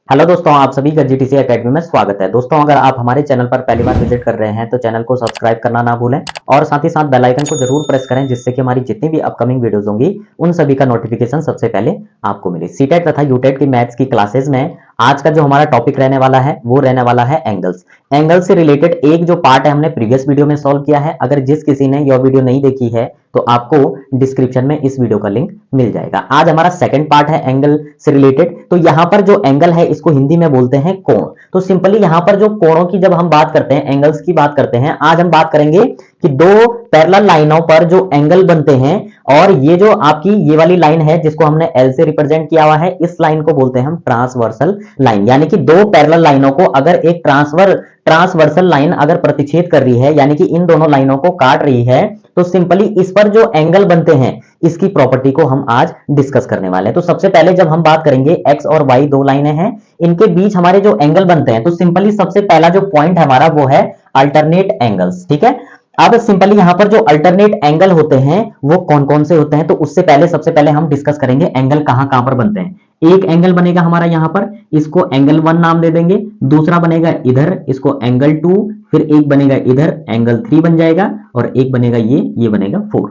Hello दोस्तों, आप सभी का जीटीसी एकेडमी में स्वागत है। दोस्तों, अगर आप हमारे चैनल पर पहली बार विजिट कर रहे हैं तो चैनल को सब्सक्राइब करना ना भूलें और साथ ही साथ बेल आइकन को जरूर प्रेस करें, जिससे कि हमारी जितनी भी अपकमिंग वीडियोस होंगी उन सभी का नोटिफिकेशन सबसे पहले आपको मिले। सीटेट तथा यूटेट की मैथ्स की क्लासेस में आज का जो हमारा टॉपिक रहने वाला है वो रहने वाला है एंगल्स। एंगल से रिलेटेड एक जो पार्ट है हमने प्रीवियस वीडियो में सॉल्व किया है। अगर जिस किसी ने यह वीडियो नहीं देखी है तो आपको डिस्क्रिप्शन में इस वीडियो का लिंक मिल जाएगा। आज हमारा सेकंड पार्ट है एंगल से रिलेटेड। तो यहां पर जो एंगल है इसको हिंदी में बोलते हैं कोण। तो सिंपली यहां पर जो कोणों की जब हम बात करते हैं, एंगल्स की बात करते हैं, आज हम बात करेंगे कि दो पैरेलल लाइनों पर जो एंगल बनते हैं, और ये जो आपकी ये वाली लाइन है जिसको हमने एल से रिप्रेजेंट किया हुआ है, इस लाइन को बोलते हैं हम ट्रांसवर्सल लाइन। यानी कि दो पैरेलल लाइनों को अगर एक ट्रांसवर्सल लाइन अगर प्रतिच्छेद कर रही है, यानी कि इन दोनों लाइनों को काट रही है, तो सिंपली इस पर जो एंगल बनते हैं इसकी प्रॉपर्टी को हम आज डिस्कस करने वाले हैं। तो सबसे पहले जब हम बात करेंगे, एक्स और वाई दो लाइनें हैं, इनके बीच हमारे जो एंगल बनते हैं, तो सिंपली सबसे पहला जो पॉइंट है हमारा वो है अल्टरनेट एंगल्स। ठीक है, अब सिंपली यहां पर जो अल्टरनेट एंगल होते हैं वो कौन कौन से होते हैं, तो उससे पहले सबसे पहले हम डिस्कस करेंगे एंगल कहां कहां पर बनते हैं। एक एंगल बनेगा हमारा यहां पर, इसको एंगल 1 नाम दे देंगे। दूसरा बनेगा इधर, इसको एंगल 2, फिर एक बनेगा इधर, एंगल 3 बन जाएगा, और एक बनेगा ये बनेगा 4।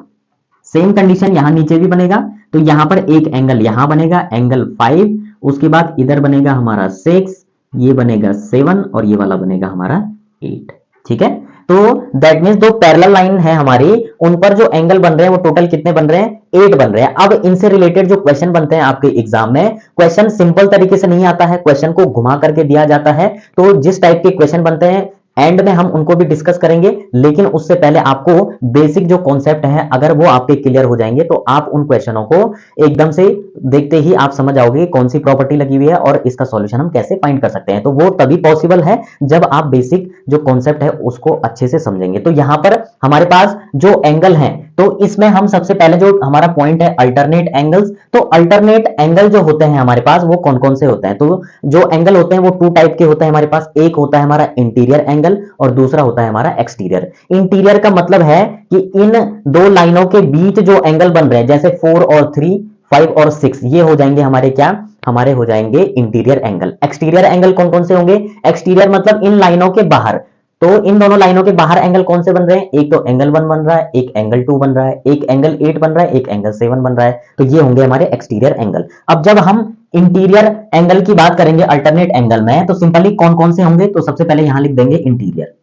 सेम कंडीशन यहां नीचे भी बनेगा। तो यहां पर एक एंगल यहां बनेगा, एंगल 5, उसके बाद इधर बनेगा हमारा 6, ये बनेगा 7, और ये वाला बनेगा हमारा 8। ठीक है, तो दैट मीन्स दो पैरेलल लाइन है हमारी, उन पर जो एंगल बन रहे हैं वो टोटल कितने बन रहे हैं, 8 बन रहे हैं। अब इनसे रिलेटेड जो क्वेश्चन बनते हैं आपके एग्जाम में, क्वेश्चन सिंपल तरीके से नहीं आता है, क्वेश्चन को घुमा करके दिया जाता है। तो जिस टाइप के क्वेश्चन बनते हैं एंड में हम उनको भी डिस्कस करेंगे, लेकिन उससे पहले आपको बेसिक जो कॉन्सेप्ट है अगर वो आपके क्लियर हो जाएंगे तो आप उन क्वेश्चनों को एकदम से देखते ही आप समझ आओगे कौन सी प्रॉपर्टी लगी हुई है और इसका सॉल्यूशन हम कैसे फाइंड कर सकते हैं। तो वो तभी पॉसिबल है जब आप बेसिक जो कॉन्सेप्ट है उसको अच्छे से समझेंगे। तो यहां पर हमारे पास जो एंगल है, तो इसमें हम सबसे पहले जो हमारा पॉइंट है अल्टरनेट एंगल्स। तो अल्टरनेट एंगल जो होते हैं हमारे पास वो कौन कौन से होते हैं, तो जो एंगल होते हैं वो 2 टाइप के होते हैं हमारे पास। एक होता है हमारा इंटीरियर एंगल और दूसरा होता है हमारा एक्सटीरियर। इंटीरियर का मतलब है कि इन दो लाइनों के बीच जो एंगल बन रहे हैं, जैसे 4 और 3, 5 और 6, ये हो जाएंगे हमारे क्या, हमारे हो जाएंगे इंटीरियर एंगल। एक्सटीरियर एंगल कौन कौन से होंगे, एक्सटीरियर मतलब इन लाइनों के बाहर। तो इन दोनों लाइनों के बाहर एंगल कौन से बन रहे हैं, एक तो एंगल 1 बन रहा है, एक एंगल 2 बन रहा है, एक एंगल 8 बन रहा है, एक एंगल 7 बन रहा है। तो ये होंगे हमारे एक्सटीरियर एंगल। अब जब हम इंटीरियर एंगल की बात करेंगे अल्टरनेट एंगल में, तो सिंपली कौन कौन से होंगे, तो सबसे पहले यहां लिख देंगे इंटीरियर।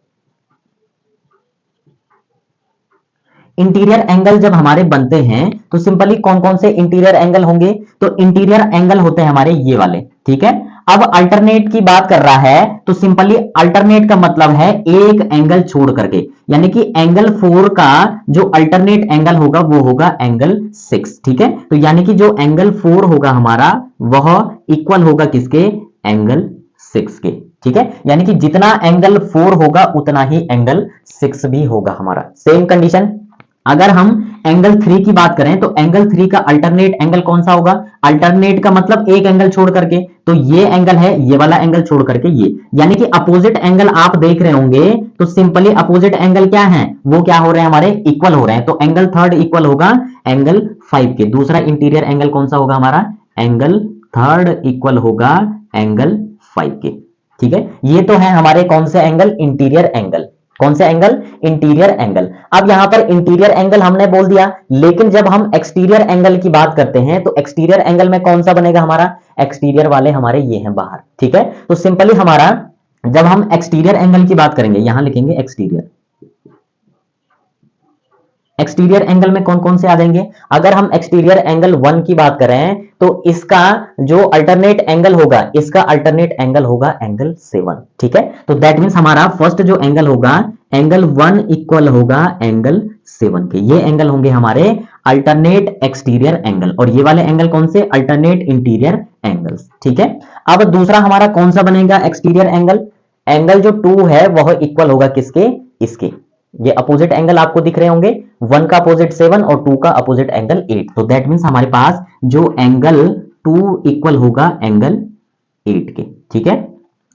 इंटीरियर एंगल जब हमारे बनते हैं तो सिंपली कौन कौन से इंटीरियर एंगल होंगे, तो इंटीरियर एंगल होते हैं हमारे ये वाले। ठीक है, अब अल्टरनेट की बात कर रहा है तो सिंपली अल्टरनेट का मतलब है एक एंगल छोड़ करके, यानी कि एंगल 4 का जो अल्टरनेट एंगल होगा वो होगा एंगल 6। ठीक है, तो यानी कि जो एंगल 4 होगा हमारा वह इक्वल होगा किसके, एंगल 6 के। ठीक है, यानी कि जितना एंगल 4 होगा उतना ही एंगल 6 भी होगा हमारा। सेम कंडीशन अगर हम एंगल 3 की बात करें तो एंगल 3 का अल्टरनेट एंगल कौन सा होगा, अल्टरनेट का मतलब एक एंगल छोड़ करके, तो ये एंगल है, ये वाला एंगल छोड़ करके ये, यानी कि अपोजिट एंगल आप देख रहे होंगे। तो सिंपली अपोजिट एंगल क्या है, वो क्या हो रहे हैं हमारे, इक्वल हो रहे हैं। तो एंगल 3 इक्वल होगा एंगल 5 के। दूसरा इंटीरियर एंगल कौन सा होगा हमारा, एंगल 3 इक्वल होगा एंगल 5 के। ठीक है, ये तो है हमारे कौन से एंगल, इंटीरियर एंगल। कौन से एंगल, इंटीरियर एंगल। अब यहां पर इंटीरियर एंगल हमने बोल दिया, लेकिन जब हम एक्सटीरियर एंगल की बात करते हैं तो एक्सटीरियर एंगल में कौन सा बनेगा हमारा, एक्सटीरियर वाले हमारे ये हैं बाहर। ठीक है, तो सिंपली हमारा जब हम एक्सटीरियर एंगल की बात करेंगे, यहां लिखेंगे एक्सटीरियर। एक्सटीरियर एंगल में कौन कौन से आ जाएंगे, अगर हम एक्सटीरियर एंगल 1 की बात करें तो इसका जो अल्टरनेट एंगल होगा, इसका अल्टरनेट एंगल होगा एंगल 7। ठीक है, तो दैट मींस हमारा फर्स्ट जो एंगल होगा एंगल 1 इक्वल होगा एंगल 7 के। ये एंगल होंगे हमारे अल्टरनेट एक्सटीरियर एंगल, और ये वाले एंगल कौन से, अल्टरनेट इंटीरियर एंगल्स। ठीक है, अब दूसरा हमारा कौन सा बनेगा एक्सटीरियर एंगल, एंगल जो 2 है वह इक्वल होगा किसके, इसके। ये अपोजिट एंगल आपको दिख रहे होंगे, 1 का अपोजिट 7 और 2 का अपोजिट एंगल 8। तो दैट मींस हमारे पास जो एंगल 2 इक्वल होगा एंगल 8 के। ठीक है,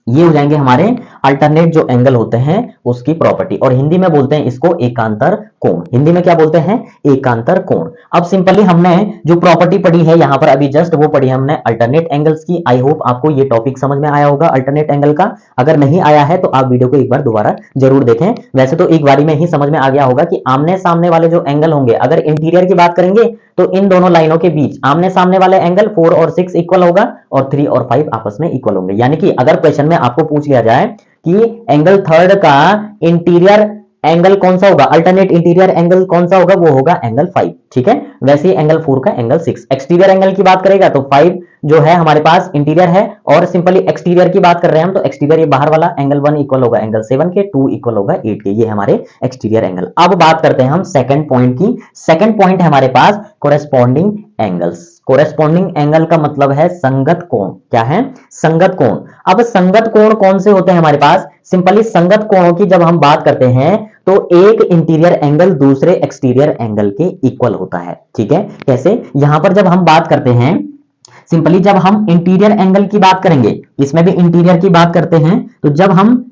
ये हो जाएंगे हमारे अल्टरनेट जो एंगल होते हैं उसकी प्रॉपर्टी, और हिंदी में बोलते हैं इसको एकांतर कोण, हिंदी में क्या बोलते हैं, एकांतर कोण। अब सिंपली हमने जो प्रॉपर्टी पढ़ी है यहां पर अभी जस्ट वो पढ़ी हमने अल्टरनेट एंगल्स की। आई होप आपको ये टॉपिक समझ में आया होगा अल्टरनेट एंगल का। अगर नहीं आया है तो आप वीडियो को एक बार दोबारा जरूर देखें। वैसे तो एक बारी में ही समझ में आ गया होगा कि आमने सामने वाले जो एंगल होंगे, अगर इंटीरियर की बात करेंगे तो इन दोनों लाइनों के बीच आमने सामने वाले एंगल 4 और 6 इक्वल होगा और 3 और 5 आपस में इक्वल होंगे। यानी कि अगर क्वेश्चन में आपको पूछ लिया जाए कि एंगल थर्ड का इंटीरियर एंगल कौन सा होगा, अल्टरनेट इंटीरियर एंगल कौन सा होगा, वो होगा एंगल 5। ठीक है, वैसे ही एंगल 4 का एंगल 6। एक्सटीरियर एंगल की बात करेगा तो 5 जो है हमारे पास इंटीरियर है, और सिंपली एक्सटीरियर की बात कर रहे हैं हम तो एक्सटीरियर ये बाहर वाला एंगल 1 इक्वल होगा एंगल 7 के, 2 इक्वल होगा 8 के। ये हमारे एक्सटीरियर एंगल। अब बात करते हैं हम सेकंड पॉइंट की। सेकंड पॉइंट है हमारे पास कोरेस्पॉन्डिंग एंगल्स। कोरेस्पॉन्डिंग एंगल का मतलब है संगत कोण। क्या है, संगत कोण। अब संगत कोण कौन से होते हैं हमारे पास, सिंपली संगत कोणों की जब हम बात करते हैं तो एक इंटीरियर एंगल दूसरे एक्सटीरियर एंगल के इक्वल होता है। ठीक है, कैसे, यहां पर जब हम बात करते हैं सिंपली जब हम इंटीरियर एंगल की बात करेंगे, इसमें भी इंटीरियर की बात करते हैं, तो जब हम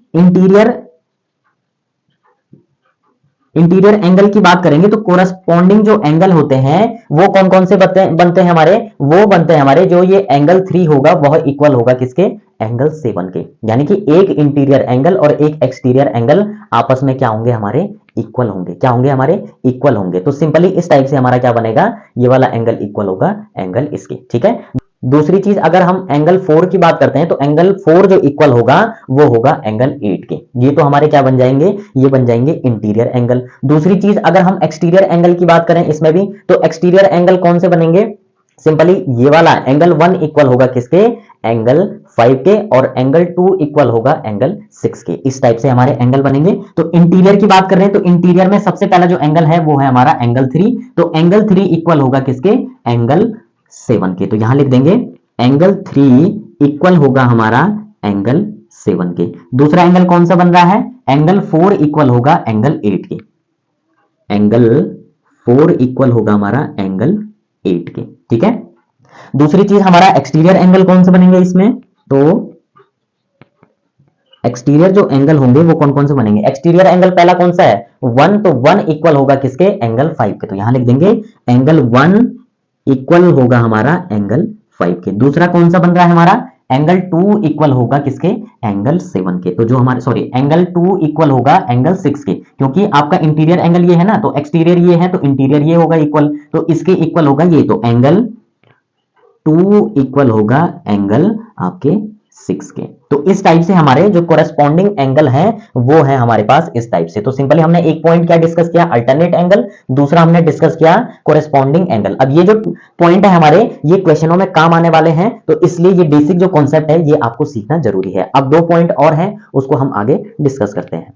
इंटीरियर एंगल की बात करेंगे तो कोरस्पॉन्डिंग जो एंगल होते हैं वो कौन कौन से बनते हैं हमारे, वो बनते हैं हमारे जो ये एंगल 3 होगा वह इक्वल होगा किसके, एंगल 7 के। यानी कि एक इंटीरियर एंगल और एक एक्सटीरियर एंगल आपस में क्या होंगे, हमारे इक्वल होंगे। क्या होंगे, हमारे इक्वल होंगे। तो सिंपली इस टाइप से हमारा क्या बनेगा, ये वाला एंगल इक्वल होगा एंगल इसके। ठीक है, दूसरी चीज अगर हम एंगल 4 की बात करते हैं तो एंगल 4 जो इक्वल होगा वो होगा एंगल 8 के। ये तो हमारे क्या बन जाएंगे, ये बन जाएंगे इंटीरियर एंगल। दूसरी चीज अगर हम एक्सटीरियर एंगल की बात करें इसमें भी, तो एक्सटीरियर एंगल कौन से बनेंगे, सिंपली ये वाला एंगल 1 इक्वल होगा किसके, एंगल 5 के, और एंगल 2 इक्वल होगा एंगल 6 के। इस टाइप से हमारे एंगल बनेंगे। तो इंटीरियर की बात कर रहे हैं तो इंटीरियर में सबसे पहला जो एंगल है वो है हमारा एंगल 3। तो एंगल 3 इक्वल होगा किसके, एंगल 7 के। तो यहां लिख देंगे एंगल 3 इक्वल होगा हमारा एंगल 7 के। दूसरा एंगल कौन सा बन रहा है, एंगल 4 इक्वल होगा एंगल 8 के। एंगल 4 इक्वल होगा हमारा एंगल 8 के। ठीक है, दूसरी चीज हमारा एक्सटीरियर एंगल कौन से बनेंगे इसमें, तो एक्सटीरियर जो एंगल होंगे वो कौन कौन से बनेंगे, एक्सटीरियर एंगल पहला कौन सा है, 1। तो 1 इक्वल होगा किसके, एंगल 5 के। तो यहां लिख देंगे एंगल 1 इक्वल होगा हमारा एंगल 5 के। दूसरा कौन सा बन रहा है हमारा, एंगल 2 इक्वल होगा किसके, एंगल 7 के। तो जो हमारे एंगल 2 इक्वल होगा एंगल 6 के, क्योंकि आपका इंटीरियर एंगल ये है ना, तो एक्सटीरियर ये है तो इंटीरियर ये होगा इक्वल, तो इसके इक्वल होगा ये। तो एंगल 2 इक्वल होगा एंगल आपके 6 के। तो इस टाइप से हमारे जो कोरेस्पॉन्डिंग एंगल है वो है हमारे पास इस टाइप से। तो सिंपली हमने एक पॉइंट क्या डिस्कस किया, अल्टरनेट एंगल, दूसरा हमने डिस्कस किया कोरेस्पॉन्डिंग एंगल। अब ये जो पॉइंट है हमारे, ये क्वेश्चनों में काम आने वाले हैं, तो इसलिए ये बेसिक जो कॉन्सेप्ट है ये आपको सीखना जरूरी है। अब 2 पॉइंट और हैं, उसको हम आगे डिस्कस करते हैं।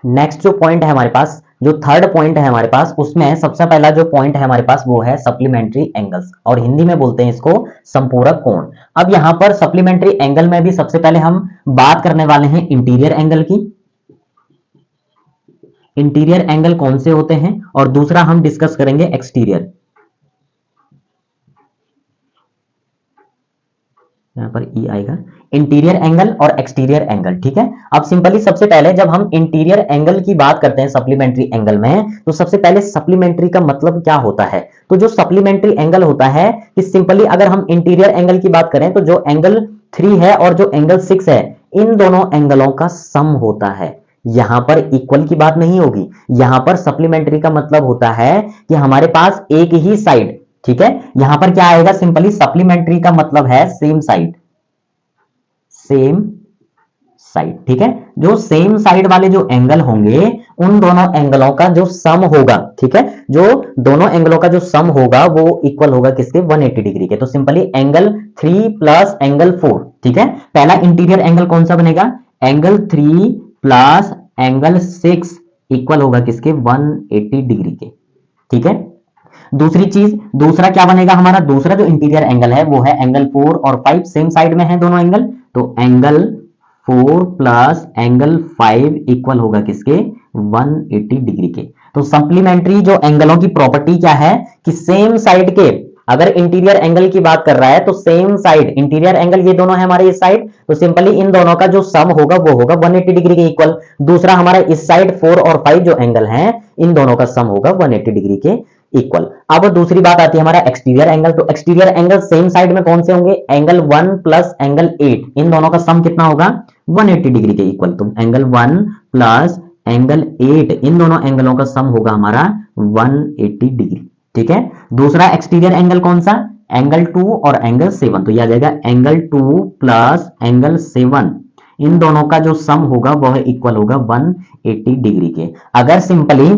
नेक्स्ट जो पॉइंट है हमारे पास, जो थर्ड पॉइंट है हमारे पास, उसमें सबसे पहला जो पॉइंट है हमारे पास वो है सप्लीमेंट्री एंगल्स, और हिंदी में बोलते हैं इसको संपूरक कोण। अब यहां पर सप्लीमेंट्री एंगल में भी सबसे पहले हम बात करने वाले हैं इंटीरियर एंगल की। इंटीरियर एंगल कौन से होते हैं, और दूसरा हम डिस्कस करेंगे एक्सटीरियर। यहां पर ई आएगा, इंटीरियर एंगल और एक्सटीरियर एंगल। ठीक है, अब सिंपली सबसे पहले जब हम इंटीरियर एंगल की बात करते हैं सप्लीमेंट्री एंगल में, तो सबसे पहले सप्लीमेंट्री का मतलब क्या होता है। तो जो सप्लीमेंट्री एंगल होता है कि सिंपली अगर हम इंटीरियर एंगल की बात करें तो जो एंगल 3 है और जो एंगल 6 है, इन दोनों एंगलों का सम होता है। यहां पर इक्वल की बात नहीं होगी, यहां पर सप्लीमेंट्री का मतलब होता है कि हमारे पास एक ही साइड, ठीक है, यहां पर क्या आएगा, सिंपली सप्लीमेंट्री का मतलब है सेम साइड, सेम साइड। ठीक है, जो सेम साइड वाले जो एंगल होंगे उन दोनों एंगलों का जो सम होगा, ठीक है, जो दोनों एंगलों का जो सम होगा वो इक्वल होगा किसके, 180 डिग्री के। तो सिंपली एंगल 3 प्लस एंगल 4, ठीक है, पहला इंटीरियर एंगल कौन सा बनेगा, एंगल 3 प्लस एंगल 6 इक्वल होगा किसके, 180 डिग्री के। ठीक है, दूसरी चीज, दूसरा क्या बनेगा हमारा, दूसरा जो इंटीरियर एंगल है वो है एंगल 4 और 5, सेम साइड में है दोनों एंगल, तो एंगल 4 प्लस एंगल 5 इक्वल होगा किसके, 180 डिग्री के। तो सप्लीमेंट्री जो एंगलों की प्रॉपर्टी क्या है कि सेम साइड के अगर इंटीरियर एंगल की बात कर रहा है तो सेम साइड इंटीरियर एंगल ये दोनों है हमारे इस साइड, तो सिंपली इन दोनों का जो सम होगा वो होगा 180 डिग्री के इक्वल। दूसरा हमारा इस साइड 4 और 5 जो एंगल हैं इन दोनों का सम होगा 180 डिग्री के इक्वल। अब दूसरी बात आती है हमारा एक्सटीरियर एंगल। तो एक्सटीरियर एंगल सेम साइड में कौन से होंगे, एंगल 1 प्लस एंगल 8, इन दोनों का सम कितना होगा 180 डिग्री के इक्वल। तो एंगल 1 प्लस एंगल 8 इन दोनों एंगलों का सम होगा हमारा 180 डिग्री। ठीक है। दूसरा एक्सटीरियर एंगल कौन सा, एंगल 2 और एंगल 7, तो यह आ जाएगा एंगल 2 प्लस एंगल 7, इन दोनों का जो सम होगा वह इक्वल होगा 180 डिग्री के। अगर सिंपली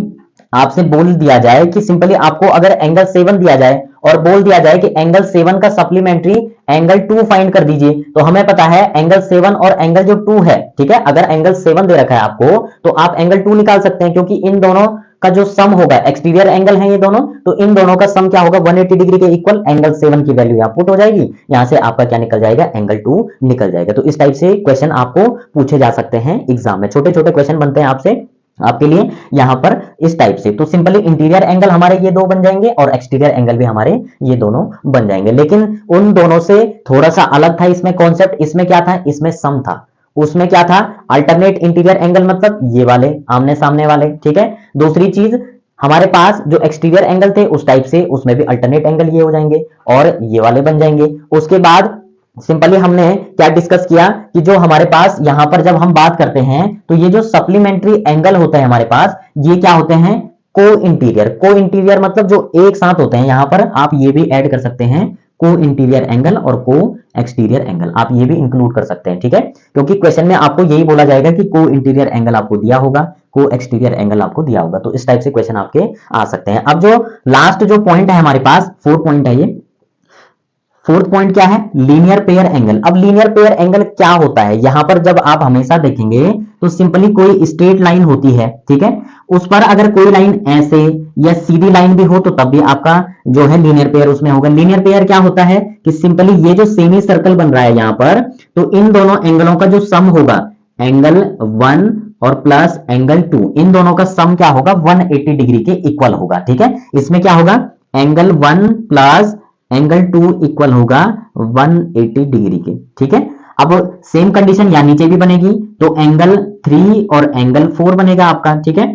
आपसे बोल दिया जाए कि सिंपली आपको अगर एंगल 7 दिया जाए और बोल दिया जाए कि एंगल 7 का सप्लीमेंट्री एंगल 2 फाइंड कर दीजिए, तो हमें पता है एंगल 7 और एंगल जो 2 है, ठीक है, अगर एंगल 7 दे रखा है आपको तो आप एंगल 2 निकाल सकते हैं, क्योंकि इन दोनों का जो सम होगा, एक्सटीरियर एंगल है ये दोनों, तो इन दोनों का सम क्या होगा 180 डिग्री के इक्वल। एंगल 7 की वैल्यू यहाँ पुट हो जाएगी, यहां से आपका क्या निकल जाएगा, एंगल 2 निकल जाएगा। तो इस टाइप से क्वेश्चन आपको पूछे जा सकते हैं एग्जाम में, छोटे छोटे क्वेश्चन बनते हैं आपसे आपके लिए यहां पर इस टाइप से। तो सिंपली इंटीरियर एंगल हमारे ये दो बन जाएंगे और एक्सटीरियर एंगल भी हमारे ये दोनों बन जाएंगे, लेकिन उन दोनों से थोड़ा सा अलग था इसमें कॉन्सेप्ट। इसमें क्या था, इसमें सम था, उसमें क्या था, अल्टरनेट इंटीरियर एंगल मतलब ये वाले आमने सामने वाले। ठीक है। दूसरी चीज हमारे पास जो एक्सटीरियर एंगल थे उस टाइप से उसमें भी अल्टरनेट एंगल ये हो जाएंगे और ये वाले बन जाएंगे। उसके बाद सिंपली हमने क्या डिस्कस किया कि जो हमारे पास यहां पर जब हम बात करते हैं तो ये जो सप्लीमेंट्री एंगल होता है हमारे पास, ये क्या होते हैं, को इंटीरियर। को इंटीरियर मतलब जो एक साथ होते हैं, यहां पर आप ये भी ऐड कर सकते हैं को इंटीरियर एंगल और को एक्सटीरियर एंगल, आप ये भी इंक्लूड कर सकते हैं। ठीक है, क्योंकि क्वेश्चन में आपको यही बोला जाएगा कि को इंटीरियर एंगल आपको दिया होगा, को एक्सटीरियर एंगल आपको दिया होगा, तो इस टाइप से क्वेश्चन आपके आ सकते हैं। अब जो लास्ट जो पॉइंट है हमारे पास, 4 पॉइंट है ये, फोर्थ पॉइंट क्या है, लीनियर पेयर एंगल। अब लीनियर पेयर एंगल क्या होता है, यहां पर जब आप हमेशा देखेंगे तो सिंपली कोई स्ट्रेट लाइन होती है, ठीक है, उस पर अगर कोई लाइन ऐसे या सीधी लाइन भी हो तो तब भी आपका जो है लीनियर पेयर उसमें होगा। लीनियर पेयर क्या होता है कि सिंपली ये जो सेमी सर्कल बन रहा है यहां पर, तो इन दोनों एंगलों का जो सम होगा, एंगल 1 और प्लस एंगल 2, इन दोनों का सम क्या होगा 180 डिग्री के इक्वल होगा। ठीक है, इसमें क्या होगा, एंगल 1 प्लस एंगल 2 इक्वल होगा 180 डिग्री के। ठीक है, अब सेम कंडीशन यहां नीचे भी बनेगी, तो एंगल 3 और एंगल 4 बनेगा आपका। ठीक है,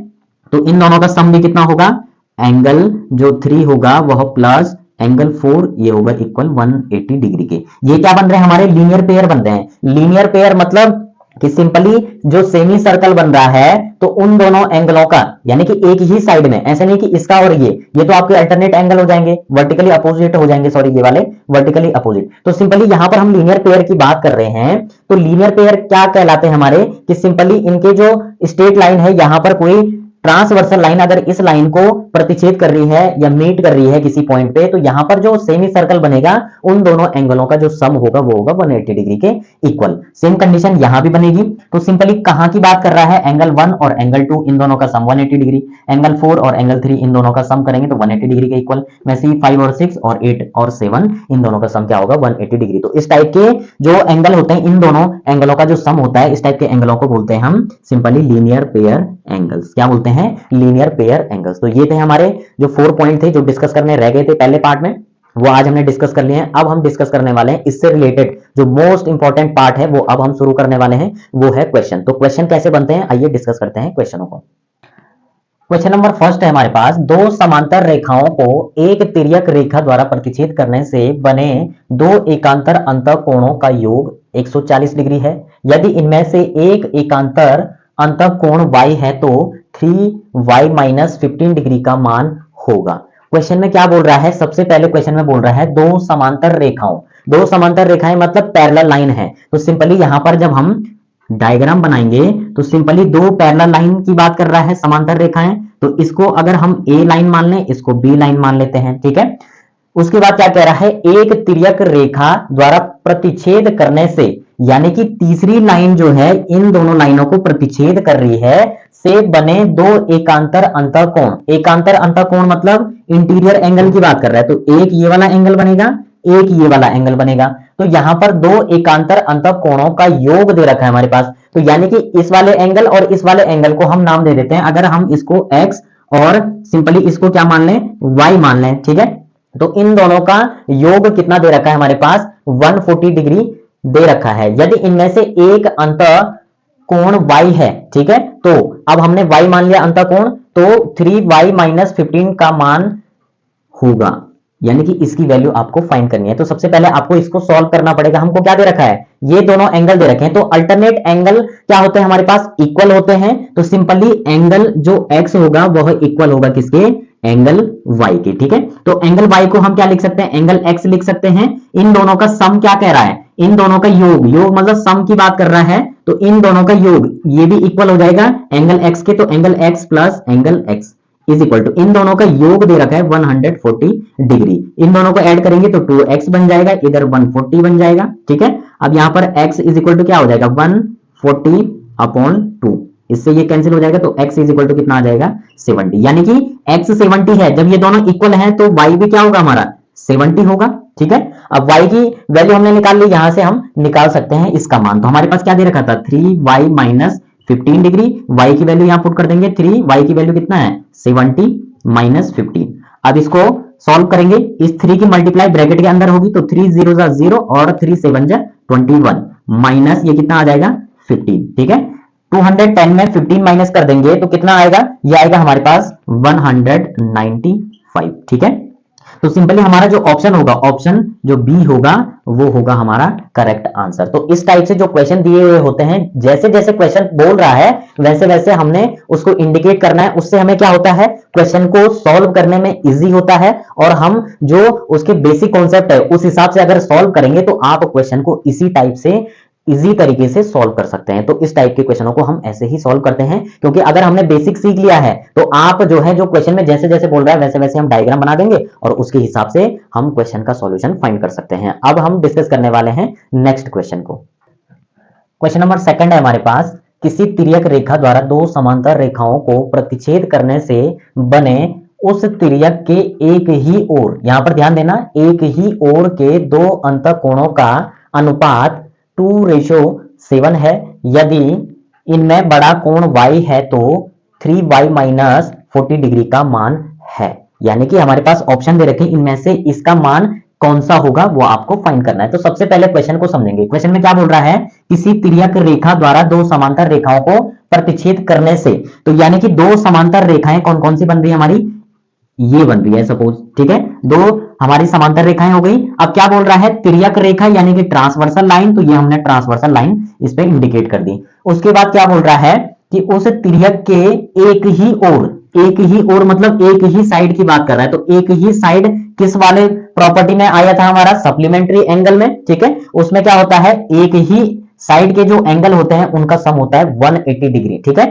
तो इन दोनों का सम भी कितना होगा, एंगल जो 3 होगा वह प्लस एंगल 4 ये होगा इक्वल 180 डिग्री के। ये क्या बन रहे हैं, हमारे लीनियर पेयर बन रहे हैं। लीनियर पेयर मतलब कि सिंपली जो सेमी सर्कल बन रहा है तो उन दोनों एंगलों का, यानी कि एक ही साइड में, ऐसे नहीं कि इसका और ये तो आपके अल्टरनेट एंगल हो जाएंगे, वर्टिकली अपोजिट हो जाएंगे, सॉरी ये वाले वर्टिकली अपोजिट। तो सिंपली यहां पर हम लीनियर पेयर की बात कर रहे हैं, तो लीनियर पेयर क्या कहलाते हैं हमारे, कि सिंपली इनके जो स्ट्रेट लाइन है यहां पर कोई ट्रांसवर्सल लाइन अगर इस लाइन को प्रतिच्छेद कर रही है या मीट कर रही है किसी पॉइंट पे, तो यहां पर जो सेमी सर्कल बनेगा उन दोनों एंगलों का जो सम होगा वो होगा 180 डिग्री के इक्वल। सेम कंडीशन यहां भी बनेगी। तो सिंपली कहां की बात कर रहा है, एंगल 1 और एंगल 2 इन दोनों का सम 180 डिग्री, एंगल 4 और एंगल 3 इन दोनों का सम करेंगे तो 180 डिग्री के इक्वल। वैसे ही 5 और 6 और 8 और 7 इन दोनों का सम क्या होगा 180 डिग्री। तो इस टाइप के जो एंगल होते हैं, इन दोनों एंगलों का जो सम होता है, इस टाइप के एंगलों को बोलते हैं हम सिंपली लीनियर पेयर एंगल्स। क्या बोलते हैं, लीनियर पेयर एंगल्स। तो ये थे हमारे जो 4 पॉइंट थे जो डिस्कस करने रह गए थे पहले पार्ट में, वो आज हमने डिस्कस कर लिए हैं। अब हम डिस्कस करने वाले हैं इससे रिलेटेड जो मोस्ट इंपॉर्टेंट पार्ट है, वो अब हम शुरू करने वाले हैं, वो है क्वेश्चन। तो क्वेश्चन कैसे बनते हैं, आइए डिस्कस करते हैं क्वेश्चनों को। क्वेश्चन नंबर फर्स्ट है हमारे पास, दो समांतर रेखाओं को एक तिर्यक रेखा द्वारा प्रतिच्छेद करने से बने दो एकांतर अंतःकोणों का योग 140 डिग्री है। यदि इनमें से एक एकांतर अंतःकोण y है तो 3y माइनस 15 डिग्री का मान होगा। क्वेश्चन में क्या बोल रहा है, सबसे पहले क्वेश्चन में बोल रहा है दो समांतर रेखाओं, दो समांतर रेखाएं मतलब पैरेलल लाइन है। तो सिंपली यहां पर जब हम डायग्राम बनाएंगे तो सिंपली दो पैरेलल लाइन की बात कर रहा है, समांतर रेखाएं, तो इसको अगर हम ए लाइन मान लें, इसको बी लाइन मान लेते हैं। ठीक है, उसके बाद क्या कह रहा है, एक तिर्यक रेखा द्वारा प्रतिच्छेद करने से, यानी कि तीसरी लाइन जो है इन दोनों लाइनों को प्रतिच्छेद कर रही है, से बने दो एकांतर अंतःकोण। एकांतर अंतःकोण मतलब इंटीरियर एंगल की बात कर रहा है, तो एक ये वाला एंगल बनेगा, एक ये वाला एंगल बनेगा। तो यहां पर दो एकांतर अंतःकोणों का योग दे रखा है हमारे पास, तो यानी कि इस वाले एंगल और इस वाले एंगल को हम नाम दे देते हैं, अगर हम इसको x और सिंपली इसको क्या मान लें, y मान लें। ठीक है, तो इन दोनों का योग कितना दे रखा है हमारे पास, 140 डिग्री दे रखा है। यदि इनमें से एक अंत कोण y है, ठीक है, तो अब हमने y मान लिया अंत कोण, तो 3y माइनस 15 का मान होगा, यानी कि इसकी वैल्यू आपको फाइंड करनी है। तो सबसे पहले आपको इसको सॉल्व करना पड़ेगा। हमको क्या दे रखा है, ये दोनों एंगल दे रखे हैं, तो अल्टरनेट एंगल क्या होते हैं हमारे पास, इक्वल होते हैं। तो सिंपली एंगल जो x होगा वह इक्वल होगा किसके, एंगल y के, ठीक है। तो एंगल y को हम क्या लिख सकते हैं, एंगल x लिख सकते हैं। इन दोनों का सम क्या कह रहा है, इन दोनों का योग, योग मतलब सम की बात कर रहा है, तो इन दोनों का योग ये भी इक्वल हो जाएगा एंगल x के, तो angle x plus angle x is equal to, इन दोनों का योग दे रखा है 140 डिग्री, इन दोनों को ऐड करेंगे तो 2x बन जाएगा, इधर 140 बन जाएगा, ठीक है। अब यहां पर x इज इक्वल टू क्या हो जाएगा, 140 अपॉन 2, इससे ये कैंसिल हो जाएगा, तो x इज इक्वल टू कितना आ जाएगा, 70, यानी कि x 70 है। जब ये दोनों इक्वल हैं तो y भी क्या होगा हमारा, 70 होगा, ठीक है। अब y की वैल्यू हमने निकाल ली, यहां से हम निकाल सकते हैं इसका मान। तो हमारे पास क्या दे रखा था, 3y माइनस 15 डिग्री, y की वैल्यू यहां पुट कर देंगे 3, y की वैल्यू कितना है 70 माइनस 15। अब इसको सॉल्व करेंगे, इस 3 की मल्टीप्लाई ब्रैकेट के अंदर होगी, तो 3 0 जा 0 और 3 7 जा 21 माइनस ये कितना आ जाएगा 15, ठीक है। 210 में 15 माइनस कर देंगे तो कितना आएगा, ये आएगा हमारे पास 195, ठीक है। तो सिंपली हमारा जो ऑप्शन होगा, ऑप्शन जो बी होगा वो होगा हमारा करेक्ट आंसर। तो इस टाइप से जो क्वेश्चन दिए हुए होते हैं, जैसे जैसे क्वेश्चन बोल रहा है वैसे वैसे हमने उसको इंडिकेट करना है, उससे हमें क्या होता है, क्वेश्चन को सॉल्व करने में इजी होता है, और हम जो उसके बेसिक कॉन्सेप्ट है उस हिसाब से अगर सॉल्व करेंगे तो आप क्वेश्चन को इसी टाइप से इजी तरीके से सॉल्व कर सकते हैं। तो इस टाइप के क्वेश्चनों को हम ऐसे ही सॉल्व करते हैं, क्योंकि अगर हमने बेसिक सीख लिया है तो आप जो है जो क्वेश्चन में जैसे जैसे बोल रहा है वैसे वैसे हम डायग्राम बना देंगे और उसके हिसाब से हम क्वेश्चन का सॉल्यूशन फाइंड कर सकते हैं। अब हम डिस्कस करने वाले हैं नेक्स्ट क्वेश्चन को। क्वेश्चन नंबर 2 है हमारे पास, किसी तिर्यक रेखा द्वारा दो समांतर रेखाओं को प्रतिच्छेद करने से बने उस तिर्यक के एक ही ओर, यहां पर ध्यान देना, एक ही ओर के दो अंतःकोणों का अनुपात 2:7 है। यदि इनमें बड़ा कोण y है तो 3y माइनस 40 डिग्री का मान है, यानी कि हमारे पास ऑप्शन दे रखे हैं, इनमें से इसका मान कौन सा होगा वो आपको फाइंड करना है। तो सबसे पहले क्वेश्चन को समझेंगे। क्वेश्चन में क्या बोल रहा है, किसी तिर्यक रेखा द्वारा दो समांतर रेखाओं को प्रतिच्छेद करने से, तो यानी कि दो समांतर रेखाएं कौन कौन सी बन रही है हमारी, ये बन रही है सपोज, ठीक है, दो हमारी समांतर रेखाएं हो गई। अब क्या बोल रहा है, तिर्यक रेखा यानी कि ट्रांसवर्सल लाइन, तो ये हमने ट्रांसवर्सल लाइन इस पे इंडिकेट कर दी। उसके बाद क्या बोल रहा है कि उस तिर्यक के एक ही ओर मतलब एक ही साइड की बात कर रहा है, तो एक ही साइड किस वाले प्रॉपर्टी में आया था हमारा, सप्लीमेंट्री एंगल में, ठीक है। उसमें क्या होता है, एक ही साइड के जो एंगल होते हैं उनका सम होता है 180 डिग्री, ठीक है।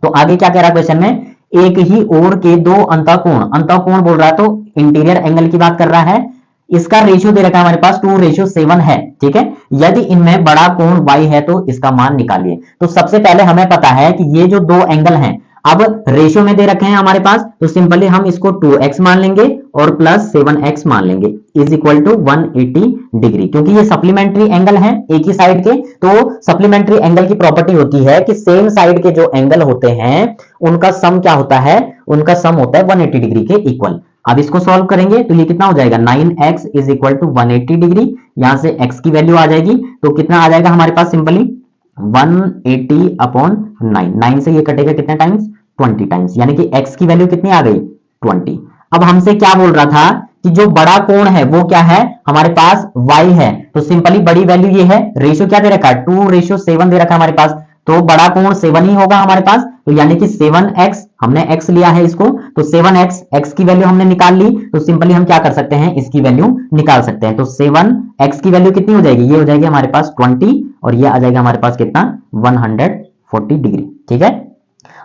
तो आगे क्या कह रहा है क्वेश्चन में, एक ही ओर के दो अंतःकोण बोल रहा है, तो इंटीरियर एंगल की बात कर रहा है। इसका रेशियो दे रखा है हमारे पास 2:7 है, ठीक है। यदि इनमें बड़ा कोण y है तो इसका मान निकालिए। तो सबसे पहले हमें पता है कि ये जो दो एंगल हैं अब रेशियो में दे रखे हैं हमारे पास, तो सिंपली हम इसको 2x मान लेंगे और प्लस 7x मान लेंगे, इज इक्वल टू 180 डिग्री, क्योंकि ये सप्लीमेंट्री एंगल है एक ही साइड के। तो सप्लीमेंट्री एंगल की प्रॉपर्टी होती है कि सेम साइड के जो एंगल होते हैं उनका सम क्या होता है, उनका सम होता है 180 डिग्री के इक्वल। अब इसको सॉल्व करेंगे तो ये कितना हो जाएगा, 9x is equal to 180 degree, यहां से x की वैल्यू आ जाएगी, तो कितना आ जाएगा हमारे पास, सिंपली 180 अपॉन 9 से ये कटेगा कितने टाइम्स, 20 टाइम्स, यानी कि x की वैल्यू कितनी आ गई, 20। अब हमसे क्या बोल रहा था कि जो बड़ा कोण है वो क्या है हमारे पास, y है, तो सिंपली बड़ी वैल्यू ये है। रेशियो क्या दे रखा है, 2:7 दे रखा है हमारे पास, तो बड़ा कोण 7 ही होगा हमारे पास, तो यानी कि 7x, हमने x लिया है इसको, तो 7x, x की वैल्यू हमने निकाल ली, तो सिंपली हम क्या कर सकते हैं, इसकी वैल्यू निकाल सकते हैं। तो 7x की वैल्यू कितनी हो जाएगी, ये हो जाएगी हमारे पास 20, और ये आ जाएगा हमारे पास कितना, 140 डिग्री, ठीक है।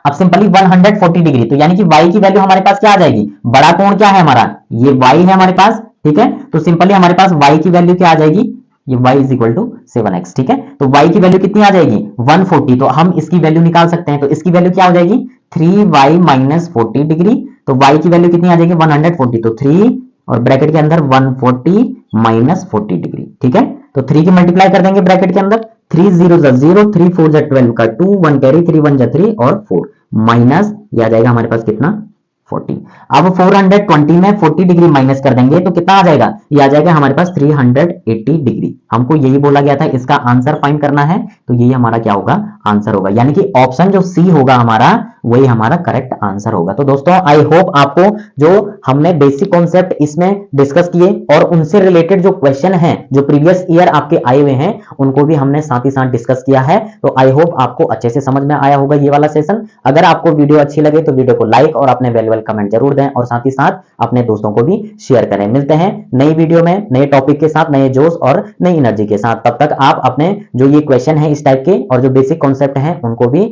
अब सिंपली 140 डिग्री, तो यानी कि y की वैल्यू हमारे पास क्या आ जाएगी, बड़ा कोण क्या है हमारा, ये y है हमारे पास, ठीक है। तो सिंपली हमारे पास y की वैल्यू क्या आ जाएगी, ये y is equal to 7x, ठीक है। तो y की वैल्यू कितनी आ जाएगी, 140, तो हम इसकी वैल्यू निकाल सकते हैं। तो इसकी वैल्यू क्या हो जाएगी, 3y माइनस 40 डिग्री, तो y की वैल्यू कितनी आ जाएगी, 140, तो 3 और ब्रैकेट के अंदर 140 माइनस 40 डिग्री, ठीक है। तो 3 की मल्टीप्लाई कर देंगे ब्रैकेट के अंदर, 3 0 0, 3 4 12 का 2, 1 कैरी, 3 1 3 और 4 माइनस ये आ जाएगा हमारे पास कितना, 40। अब 420 में 40 डिग्री माइनस कर देंगे तो कितना आ जाएगा, ये आ जाएगा हमारे पास 380 डिग्री। हमको यही बोला गया था, इसका आंसर फाइंड करना है, तो यही हमारा क्या होगा, आंसर होगा। यानी कि ऑप्शन जो सी होगा हमारा, वही हमारा करेक्ट आंसर होगा। तो दोस्तों आई होप आपको जो हमने बेसिक कॉन्सेप्ट इसमें डिस्कस किए और उनसे रिलेटेड जो क्वेश्चन हैं जो प्रीवियस ईयर आपके आए हुए हैं, उनको भी हमने साथ ही साथ डिस्कस किया है। तो आई होप आपको अच्छे से समझ में आया होगा ये वाला सेशन। अगर आपको वीडियो अच्छी लगे तो वीडियो को लाइक और अपने वैल्यूएबल कमेंट जरूर दें और साथ ही साथ अपने दोस्तों को भी शेयर करें। मिलते हैं नई वीडियो में नए टॉपिक के साथ, नए जोश और नई एनर्जी के साथ। तब तक आप अपने जो ये क्वेश्चन है इस टाइप के और जो बेसिक कॉन्सेप्ट हैं उनको भी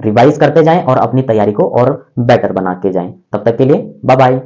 रिवाइज करते जाएं और अपनी तैयारी को और बेटर बना के जाएं। तब तक के लिए बाय बाय।